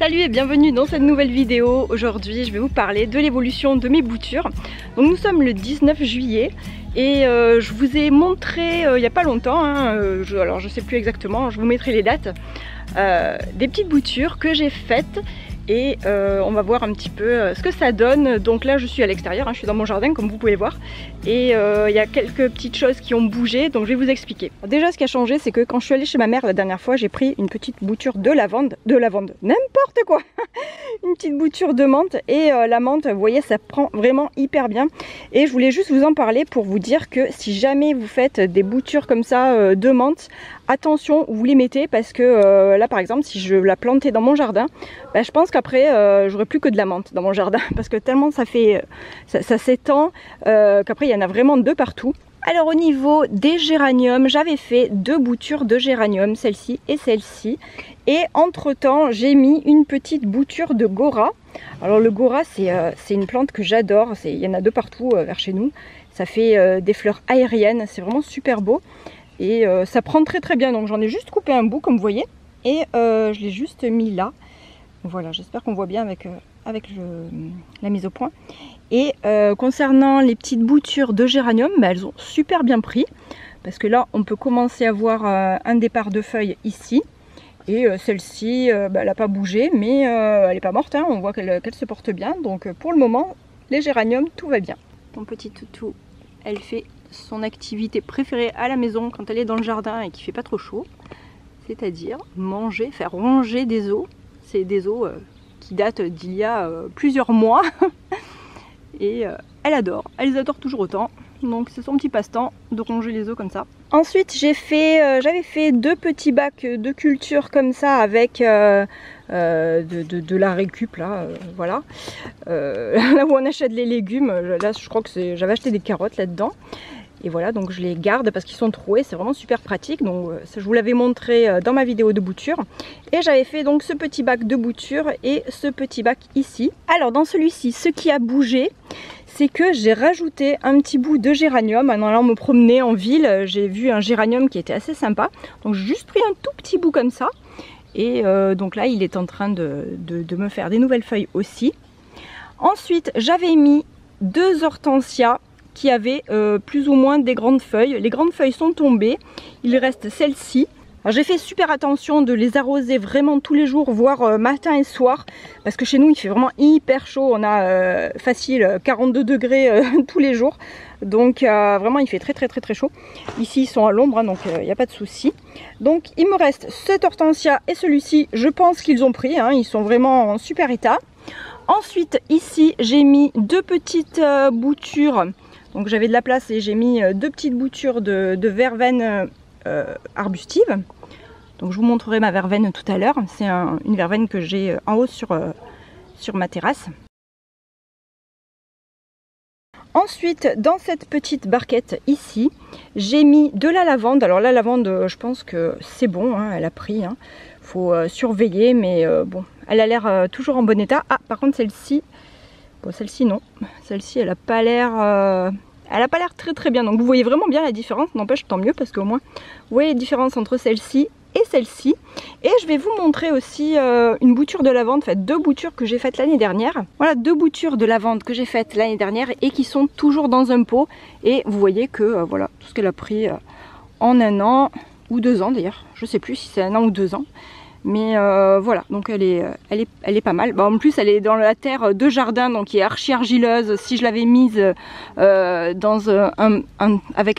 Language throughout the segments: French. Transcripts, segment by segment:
Salut et bienvenue dans cette nouvelle vidéo. Aujourd'hui je vais vous parler de l'évolution de mes boutures. Donc nous sommes le 19 juillet et je vous ai montré il n'y a pas longtemps, alors je sais plus exactement, je vous mettrai les dates, des petites boutures que j'ai faites. Et on va voir un petit peu ce que ça donne. Donc là je suis à l'extérieur, je suis dans mon jardin comme vous pouvez voir. Et il y a quelques petites choses qui ont bougé, donc je vais vous expliquer. Alors déjà ce qui a changé, c'est que quand je suis allée chez ma mère la dernière fois, j'ai pris une petite bouture de lavande, n'importe quoi. Une petite bouture de menthe. Et la menthe, vous voyez, ça prend vraiment hyper bien. Et je voulais juste vous en parler pour vous dire que si jamais vous faites des boutures comme ça de menthe, attention où vous les mettez, parce que là par exemple si je la plantais dans mon jardin, je pense qu'après j'aurais plus que de la menthe dans mon jardin parce que tellement ça fait ça s'étend qu'après il y en a vraiment de partout. Alors au niveau des géraniums, j'avais fait deux boutures de géranium, celle-ci et celle-ci, et entre temps j'ai mis une petite bouture de Gora. Alors le Gora c'est une plante que j'adore, il y en a de partout vers chez nous, ça fait des fleurs aériennes, c'est vraiment super beau. Et ça prend très bien, donc j'en ai juste coupé un bout comme vous voyez, et je l'ai juste mis là. Voilà, j'espère qu'on voit bien avec la mise au point. Et concernant les petites boutures de géranium, elles ont super bien pris, parce que là on peut commencer à voir un départ de feuilles ici. Et celle-ci, elle n'a pas bougé, mais elle n'est pas morte, on voit qu'elle se porte bien. Donc pour le moment, les géraniums, tout va bien. Mon petit toutou, elle fait son activité préférée à la maison quand elle est dans le jardin et qu'il fait pas trop chaud, c'est-à-dire manger, faire ronger des os. C'est des os qui datent d'il y a plusieurs mois et elle adore, elle les adore toujours autant, donc c'est son petit passe-temps de ronger les os comme ça. Ensuite j'avais fait deux petits bacs de culture comme ça avec de la récup là, voilà, là où on achète les légumes. Là je crois que j'avais acheté des carottes là-dedans. Et voilà, donc je les garde parce qu'ils sont troués, c'est vraiment super pratique. Donc ça, je vous l'avais montré dans ma vidéo de bouture. Et j'avais fait donc ce petit bac de bouture et ce petit bac ici. Alors dans celui-ci, ce qui a bougé, c'est que j'ai rajouté un petit bout de géranium. En allant me promener en ville, j'ai vu un géranium qui était assez sympa. Donc j'ai juste pris un tout petit bout comme ça. Et donc là, il est en train de me faire des nouvelles feuilles aussi. Ensuite, j'avais mis deux hortensias qui avait plus ou moins des grandes feuilles. Les grandes feuilles sont tombées, il reste celle-ci. J'ai fait super attention de les arroser vraiment tous les jours, voire matin et soir, parce que chez nous il fait vraiment hyper chaud, on a facile 42 degrés tous les jours, donc vraiment il fait très chaud. Ici ils sont à l'ombre, donc il n'y a pas de souci. Donc il me reste cette hortensia et celui-ci, je pense qu'ils ont pris, ils sont vraiment en super état. Ensuite ici j'ai mis deux petites boutures. Donc j'avais de la place et j'ai mis deux petites boutures de verveine arbustive. Donc je vous montrerai ma verveine tout à l'heure. C'est une verveine que j'ai en haut sur ma terrasse. Ensuite, dans cette petite barquette ici, j'ai mis de la lavande. Alors la lavande, je pense que c'est bon, elle a pris. Faut surveiller, mais bon, elle a l'air toujours en bon état. Ah, par contre celle-ci... Bon, celle-ci non, celle-ci elle a pas l'air très bien, donc vous voyez vraiment bien la différence, n'empêche tant mieux parce qu'au moins vous voyez la différence entre celle-ci et celle-ci. Et je vais vous montrer aussi une bouture de lavande, enfin deux boutures que j'ai faites l'année dernière. Voilà, deux boutures de lavande que j'ai faites l'année dernière et qui sont toujours dans un pot. Et vous voyez que voilà, tout ce qu'elle a pris en un an ou 2 ans d'ailleurs, je sais plus si c'est 1 an ou 2 ans. Mais voilà, donc elle est pas mal. En plus elle est dans la terre de jardin, donc qui est archi argileuse. Si je l'avais mise avec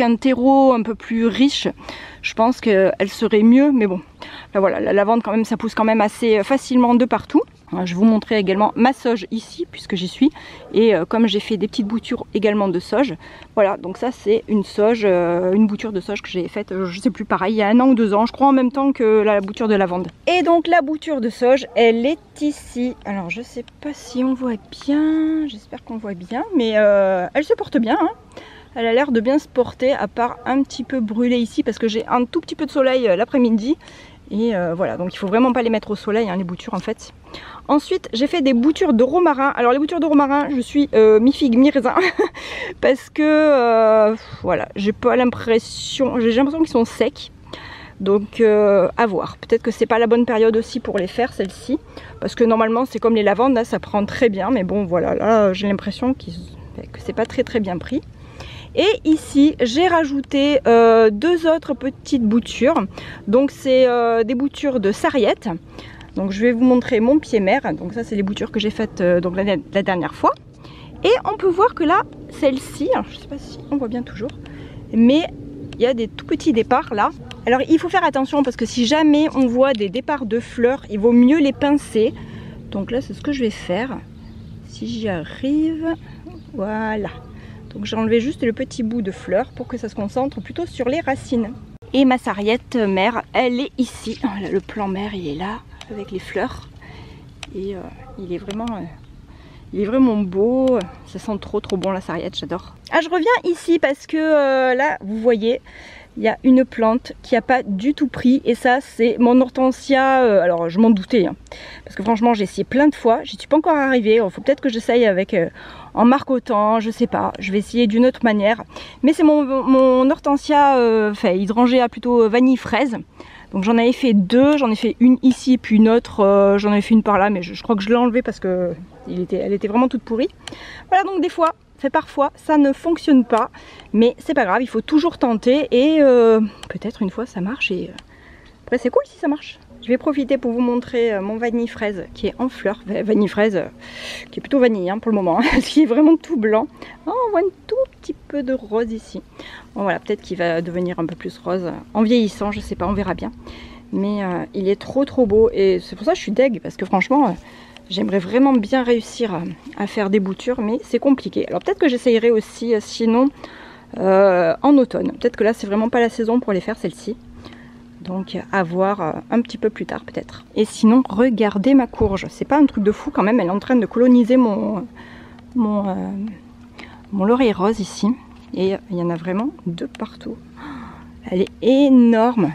un terreau un peu plus riche, je pense qu'elle serait mieux. Mais bon, là voilà, la lavande quand même, ça pousse quand même assez facilement de partout. Je vais vous montrer également ma sauge ici, puisque j'y suis. Et comme j'ai fait des petites boutures également de sauge, voilà, donc ça c'est une sauge, une bouture de sauge que j'ai faite, je sais plus, pareil, il y a 1 an ou 2 ans, je crois en même temps que la bouture de lavande. Et donc la bouture de sauge, elle est ici. Alors je sais pas si on voit bien, j'espère qu'on voit bien, mais elle se porte bien, Elle a l'air de bien se porter, à part un petit peu brûlé ici, parce que j'ai un tout petit peu de soleil l'après-midi. Et voilà, donc il faut vraiment pas les mettre au soleil, les boutures en fait. Ensuite, j'ai fait des boutures de romarin. Alors les boutures de romarin, je suis mi-figue, mi-raisin. Parce que, voilà, j'ai l'impression qu'ils sont secs. Donc à voir. Peut-être que c'est pas la bonne période aussi pour les faire, celles-ci. Parce que normalement c'est comme les lavandes, là ça prend très bien. Mais bon voilà, là j'ai l'impression que c'est pas très bien pris. Et ici j'ai rajouté deux autres petites boutures. Donc c'est des boutures de sarriette. Donc je vais vous montrer mon pied mère. Donc ça c'est les boutures que j'ai faites donc la dernière fois. Et on peut voir que là, celle-ci, je ne sais pas si on voit bien toujours, mais il y a des tout petits départs là. Alors il faut faire attention parce que si jamais on voit des départs de fleurs, il vaut mieux les pincer. Donc là c'est ce que je vais faire. Si j'y arrive, voilà. Donc j'ai enlevé juste le petit bout de fleurs pour que ça se concentre plutôt sur les racines. Et ma sarriette mère, elle est ici. Voilà, le plan mère il est là avec les fleurs. Et il est vraiment beau, ça sent trop bon la sarriette, j'adore. Ah, je reviens ici parce que là, vous voyez, il y a une plante qui n'a pas du tout pris. Et ça, c'est mon hortensia, alors je m'en doutais, hein, parce que franchement, j'ai essayé plein de fois, j'y suis pas encore arrivée. Il faut peut-être que j'essaye avec en marcotant, je sais pas, je vais essayer d'une autre manière. Mais c'est mon hortensia, hydrangea plutôt vanille fraise. Donc j'en avais fait deux, j'en ai fait une ici puis une autre, j'en avais fait une par là mais je crois que je l'ai enlevée parce que elle était vraiment toute pourrie. Voilà, donc des fois, parfois ça ne fonctionne pas, mais c'est pas grave, il faut toujours tenter et peut-être une fois ça marche et après c'est cool si ça marche. Je vais profiter pour vous montrer mon vanille fraise qui est en fleurs, vanille fraise qui est plutôt vanille hein, pour le moment, hein, qui est vraiment tout blanc. Oh, on voit un tout petit peu de rose ici. Bon voilà, peut-être qu'il va devenir un peu plus rose en vieillissant, je sais pas, on verra bien. Mais il est trop beau et c'est pour ça que je suis deg parce que franchement j'aimerais vraiment bien réussir à faire des boutures mais c'est compliqué. Alors peut-être que j'essayerai aussi sinon en automne. Peut-être que là c'est vraiment pas la saison pour les faire celles-ci. Donc à voir un petit peu plus tard peut-être. Et sinon regardez ma courge. C'est pas un truc de fou quand même. Elle est en train de coloniser mon laurier rose ici. Et il y en a vraiment de partout. Elle est énorme.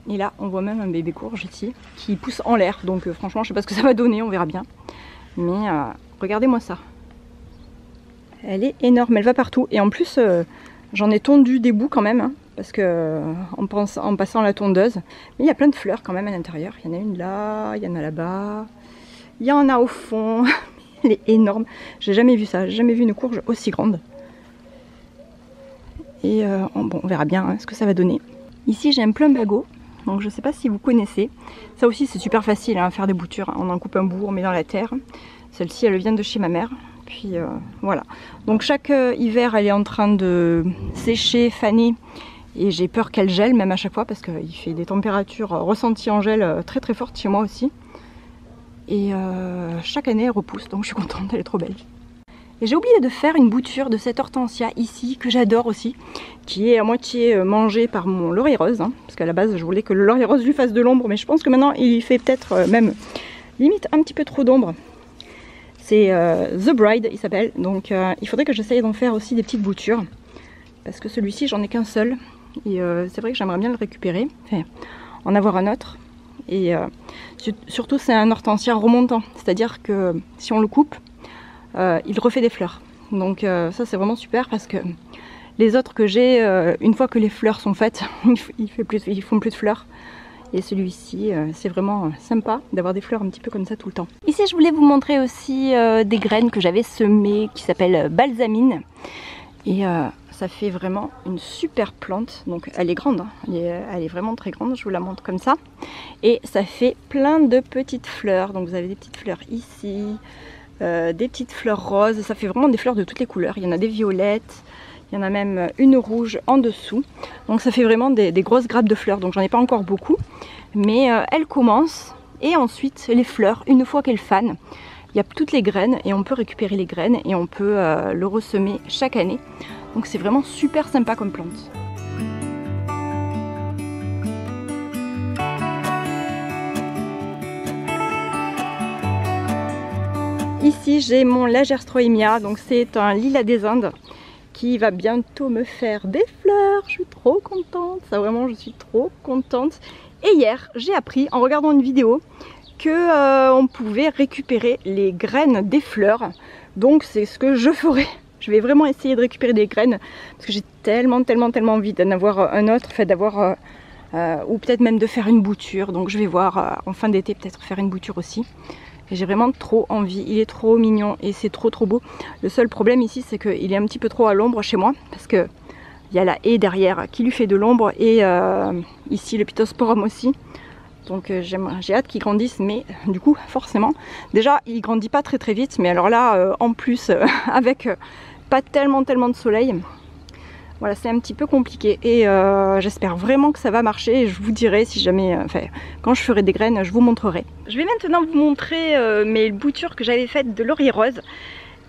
Et là on voit même un bébé courge ici qui pousse en l'air. Donc franchement je sais pas ce que ça va donner. On verra bien. Mais regardez-moi ça. Elle est énorme. Elle va partout. Et en plus... j'en ai tondu des bouts quand même, hein, parce que en passant la tondeuse. Mais il y a plein de fleurs quand même à l'intérieur. Il y en a une là, il y en a là-bas, il y en a au fond. Elle est énorme. J'ai jamais vu ça, j'ai jamais vu une courge aussi grande. Et bon, on verra bien hein, ce que ça va donner. Ici j'ai un plumbago, donc je sais pas si vous connaissez. Ça aussi c'est super facile hein, à faire des boutures. On en coupe un bout, on met dans la terre. Celle-ci elle vient de chez ma mère. Puis voilà, donc chaque hiver elle est en train de sécher, faner et j'ai peur qu'elle gèle même à chaque fois parce qu'il fait des températures ressenties en gel très fortes chez moi aussi. Et chaque année elle repousse donc je suis contente, elle est trop belle. Et j'ai oublié de faire une bouture de cette hortensia ici que j'adore aussi, qui est à moitié mangée par mon laurier rose, hein, parce qu'à la base je voulais que le laurier rose lui fasse de l'ombre mais je pense que maintenant il fait peut-être même limite un petit peu trop d'ombre. C'est The Bride, il s'appelle. Donc il faudrait que j'essaye d'en faire aussi des petites boutures. Parce que celui-ci, j'en ai qu'un seul. Et c'est vrai que j'aimerais bien le récupérer. Enfin, en avoir un autre. Et surtout, c'est un hortensia remontant. C'est-à-dire que si on le coupe, il refait des fleurs. Donc ça, c'est vraiment super parce que les autres que j'ai, une fois que les fleurs sont faites, ils font plus de fleurs. Et celui-ci, c'est vraiment sympa d'avoir des fleurs un petit peu comme ça tout le temps. Ici, je voulais vous montrer aussi des graines que j'avais semées qui s'appellent balsamine. Et ça fait vraiment une super plante. Donc elle est grande, hein. Elle est vraiment très grande, je vous la montre comme ça. Et ça fait plein de petites fleurs. Donc vous avez des petites fleurs ici, des petites fleurs roses. Ça fait vraiment des fleurs de toutes les couleurs. Il y en a des violettes. Il y en a même une rouge en dessous. Donc ça fait vraiment des grosses grappes de fleurs. Donc j'en ai pas encore beaucoup. Mais elles commencent. Et ensuite les fleurs, une fois qu'elles fanent, il y a toutes les graines. Et on peut récupérer les graines. Et on peut le ressemer chaque année. Donc c'est vraiment super sympa comme plante. Ici j'ai mon Lagerstroemia. Donc c'est un lilas des Indes qui va bientôt me faire des fleurs. Je suis trop contente, ça vraiment je suis trop contente. Et hier j'ai appris en regardant une vidéo que on pouvait récupérer les graines des fleurs. Donc c'est ce que je ferai Je vais vraiment essayer de récupérer des graines parce que j'ai tellement envie d'en avoir un autre, fait d'avoir ou peut-être même de faire une bouture. Donc je vais voir en fin d'été peut-être faire une bouture aussi. Et j'ai vraiment trop envie, il est trop mignon et c'est trop beau. Le seul problème ici c'est qu'il est un petit peu trop à l'ombre chez moi parce que il y a la haie derrière qui lui fait de l'ombre et ici le Pittosporum aussi. Donc j'ai hâte qu'il grandisse, mais du coup forcément, déjà il grandit pas très vite, mais alors là en plus avec pas tellement de soleil, voilà, c'est un petit peu compliqué et j'espère vraiment que ça va marcher et je vous dirai si jamais, quand je ferai des graines, je vous montrerai. Je vais maintenant vous montrer mes boutures que j'avais faites de laurier rose.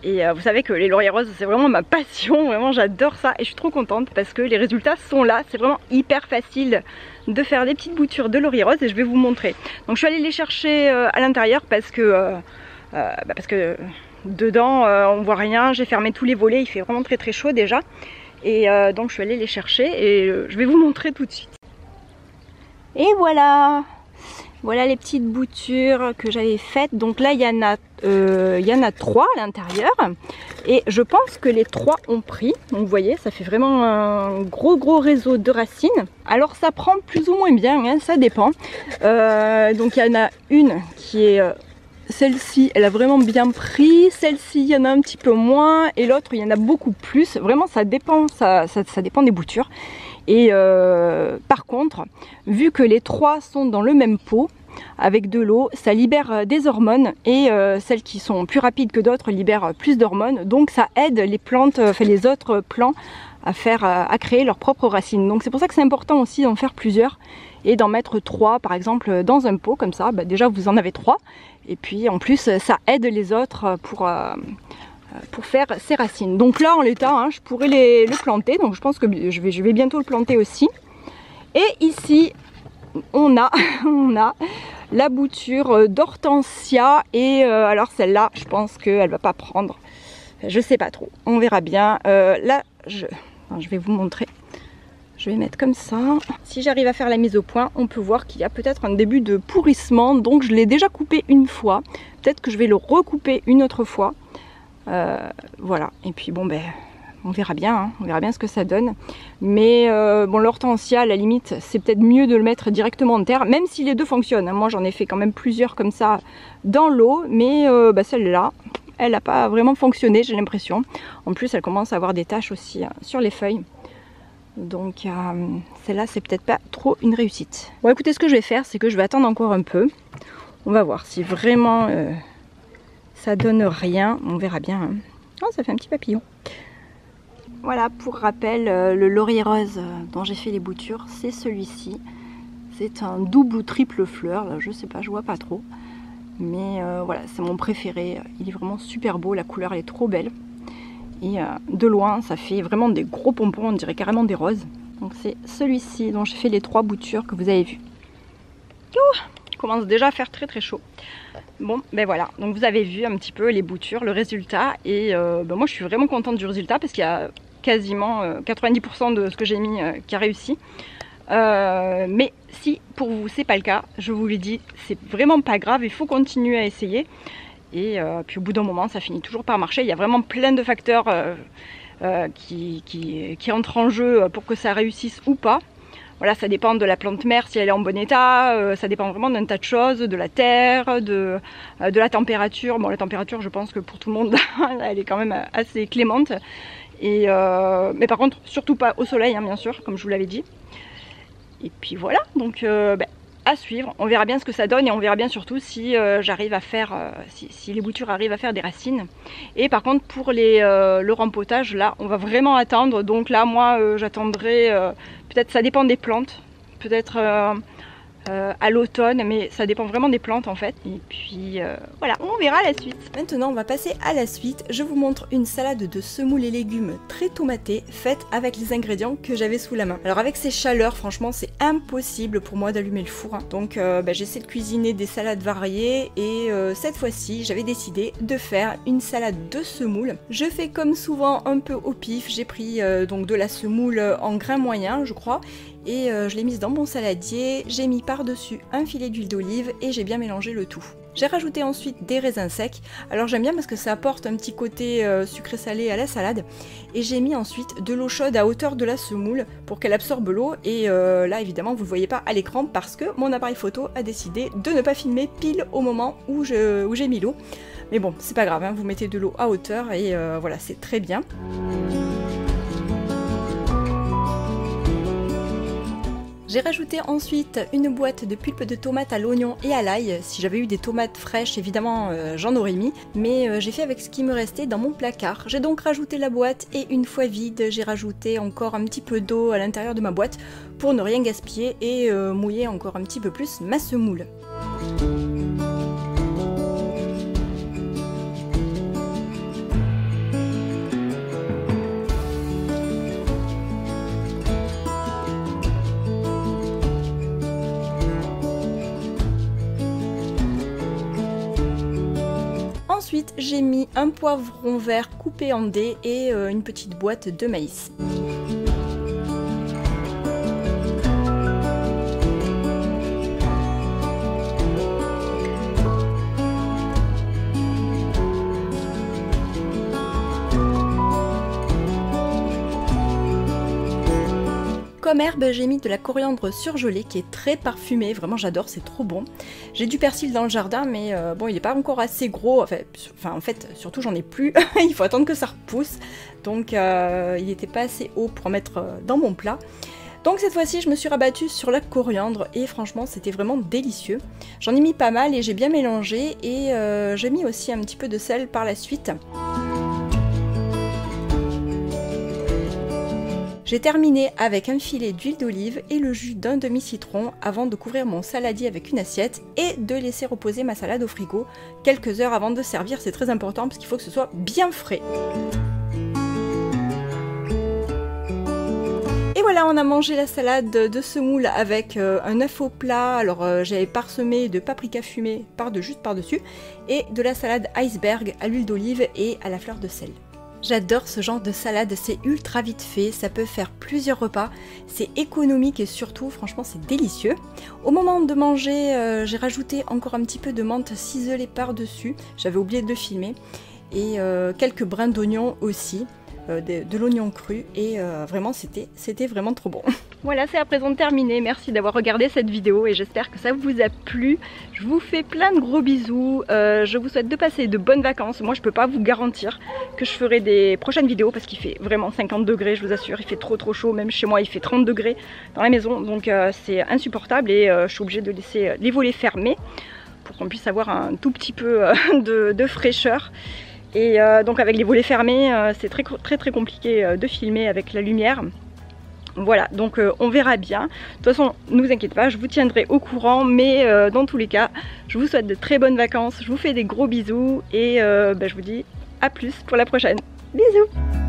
Et vous savez que les lauriers roses c'est vraiment ma passion, vraiment j'adore ça et je suis trop contente parce que les résultats sont là. C'est vraiment hyper facile de faire des petites boutures de laurier rose et je vais vous montrer. Donc je suis allée les chercher à l'intérieur parce que dedans on voit rien, j'ai fermé tous les volets, il fait vraiment très chaud déjà. Et donc je suis allée les chercher et je vais vous montrer tout de suite. Et voilà! Voilà les petites boutures que j'avais faites. Donc là il y en a 3 à l'intérieur et je pense que les 3 ont pris. Donc vous voyez, ça fait vraiment un gros réseau de racines. Alors ça prend plus ou moins bien, hein, ça dépend. Donc il y en a une qui est celle-ci, elle a vraiment bien pris. Celle-ci, il y en a un petit peu moins et l'autre, il y en a beaucoup plus. Vraiment ça dépend, ça dépend des boutures. Et par contre, vu que les 3 sont dans le même pot, avec de l'eau, ça libère des hormones et celles qui sont plus rapides que d'autres libèrent plus d'hormones. Donc ça aide les plantes, les autres plants à créer leurs propres racines. Donc c'est pour ça que c'est important aussi d'en faire plusieurs et d'en mettre 3 par exemple dans un pot comme ça. Bah, déjà vous en avez 3 et puis en plus ça aide les autres pour faire ses racines. Donc là en l'état, hein, je pourrais le planter, donc je pense que je vais bientôt le planter aussi. Et ici on a la bouture d'hortensia et alors celle-là je pense qu'elle va pas prendre, je sais pas trop, on verra bien. Là je vais vous montrer, je vais mettre comme ça. Si j'arrive à faire la mise au point, on peut voir qu'il y a peut-être un début de pourrissement, donc je l'ai déjà coupé une fois, peut-être que je vais le recouper une autre fois. Voilà, et puis bon ben on verra bien, hein, on verra bien ce que ça donne. Mais bon, l'hortensia à la limite c'est peut-être mieux de le mettre directement en terre, même si les deux fonctionnent, hein. Moi j'en ai fait quand même plusieurs comme ça dans l'eau, mais celle-là elle n'a pas vraiment fonctionné, j'ai l'impression. En plus elle commence à avoir des taches aussi sur les feuilles. Donc celle-là c'est peut-être pas trop une réussite. Bon écoutez, ce que je vais faire c'est que je vais attendre encore un peu. On va voir si vraiment ça donne rien, on verra bien, hein. Oh, ça fait un petit papillon. Voilà, pour rappel, le laurier rose dont j'ai fait les boutures, c'est celui-ci. C'est un double ou triple fleur, là, je sais pas, je vois pas trop. Mais voilà, c'est mon préféré. Il est vraiment super beau, la couleur elle est trop belle. Et de loin, ça fait vraiment des gros pompons, on dirait carrément des roses. Donc c'est celui-ci dont j'ai fait les 3 boutures que vous avez vues. Il commence déjà à faire très chaud. Bon, ben voilà, donc vous avez vu un petit peu les boutures, le résultat. Et moi je suis vraiment contente du résultat parce qu'il y a quasiment 90% de ce que j'ai mis qui a réussi. Mais si pour vous c'est pas le cas, je vous l'ai dit, c'est vraiment pas grave, il faut continuer à essayer. Et puis au bout d'un moment ça finit toujours par marcher. Il y a vraiment plein de facteurs qui entrent en jeu pour que ça réussisse ou pas. Voilà, ça dépend de la plante mère si elle est en bon état, ça dépend vraiment d'un tas de choses, de la terre, de la température. Bon, la température je pense que pour tout le monde elle est quand même assez clémente. Et mais par contre surtout pas au soleil, hein, bien sûr, comme je vous l'avais dit. Et puis voilà, donc à suivre, on verra bien ce que ça donne et on verra bien surtout si j'arrive à faire, si les boutures arrivent à faire des racines. Et par contre pour le rempotage, là on va vraiment attendre. Donc là moi j'attendrai, peut-être ça dépend des plantes, peut-être à l'automne, mais ça dépend vraiment des plantes en fait. Et puis voilà, on verra la suite. Maintenant on va passer à la suite. Je vous montre une salade de semoule et légumes très tomatée, faite avec les ingrédients que j'avais sous la main. Alors avec ces chaleurs, franchement c'est impossible pour moi d'allumer le four, hein. Donc j'essaie de cuisiner des salades variées et cette fois-ci j'avais décidé de faire une salade de semoule. Je fais comme souvent un peu au pif. J'ai pris donc de la semoule en grains moyens je crois, et je l'ai mise dans mon saladier. J'ai mis par-dessus un filet d'huile d'olive et j'ai bien mélangé le tout. J'ai rajouté ensuite des raisins secs. Alors j'aime bien parce que ça apporte un petit côté sucré-salé à la salade. Et j'ai mis ensuite de l'eau chaude à hauteur de la semoule pour qu'elle absorbe l'eau. Et là évidemment vous ne le voyez pas à l'écran parce que mon appareil photo a décidé de ne pas filmer pile au moment où j'ai mis l'eau. Mais bon, c'est pas grave, hein, vous mettez de l'eau à hauteur et voilà, c'est très bien. J'ai rajouté ensuite une boîte de pulpe de tomates à l'oignon et à l'ail. Si j'avais eu des tomates fraîches, évidemment, j'en aurais mis. Mais j'ai fait avec ce qui me restait dans mon placard. J'ai donc rajouté la boîte et une fois vide, j'ai rajouté encore un petit peu d'eau à l'intérieur de ma boîte pour ne rien gaspiller et mouiller encore un petit peu plus ma semoule. Ensuite, j'ai mis un poivron vert coupé en dés et une petite boîte de maïs. Comme herbe, j'ai mis de la coriandre surgelée qui est très parfumée, vraiment j'adore, c'est trop bon. J'ai du persil dans le jardin mais bon il n'est pas encore assez gros, enfin en fait surtout j'en ai plus, il faut attendre que ça repousse, donc il n'était pas assez haut pour mettre dans mon plat. Donc cette fois-ci je me suis rabattue sur la coriandre et franchement c'était vraiment délicieux. J'en ai mis pas mal et j'ai bien mélangé et j'ai mis aussi un petit peu de sel par la suite. J'ai terminé avec un filet d'huile d'olive et le jus d'un demi-citron avant de couvrir mon saladier avec une assiette et de laisser reposer ma salade au frigo quelques heures avant de servir, c'est très important parce qu'il faut que ce soit bien frais. Et voilà, on a mangé la salade de semoule avec un œuf au plat, alors j'avais parsemé de paprika fumé juste par-dessus et de la salade iceberg à l'huile d'olive et à la fleur de sel. J'adore ce genre de salade, c'est ultra vite fait, ça peut faire plusieurs repas, c'est économique et surtout franchement c'est délicieux. Au moment de manger, j'ai rajouté encore un petit peu de menthe ciselée par-dessus, j'avais oublié de le filmer, et quelques brins d'oignon aussi, de l'oignon cru, et vraiment c'était vraiment trop bon. Voilà, c'est à présent terminé, merci d'avoir regardé cette vidéo et j'espère que ça vous a plu. Je vous fais plein de gros bisous, je vous souhaite de passer de bonnes vacances. Moi je peux pas vous garantir que je ferai des prochaines vidéos parce qu'il fait vraiment 50 degrés, je vous assure, il fait trop chaud, même chez moi il fait 30 degrés dans la maison, donc c'est insupportable et je suis obligée de laisser les volets fermés pour qu'on puisse avoir un tout petit peu de fraîcheur. Et donc avec les volets fermés, c'est très compliqué de filmer avec la lumière. Voilà, donc on verra bien. De toute façon, ne vous inquiétez pas, je vous tiendrai au courant, mais dans tous les cas, je vous souhaite de très bonnes vacances, je vous fais des gros bisous et je vous dis à plus pour la prochaine. Bisous!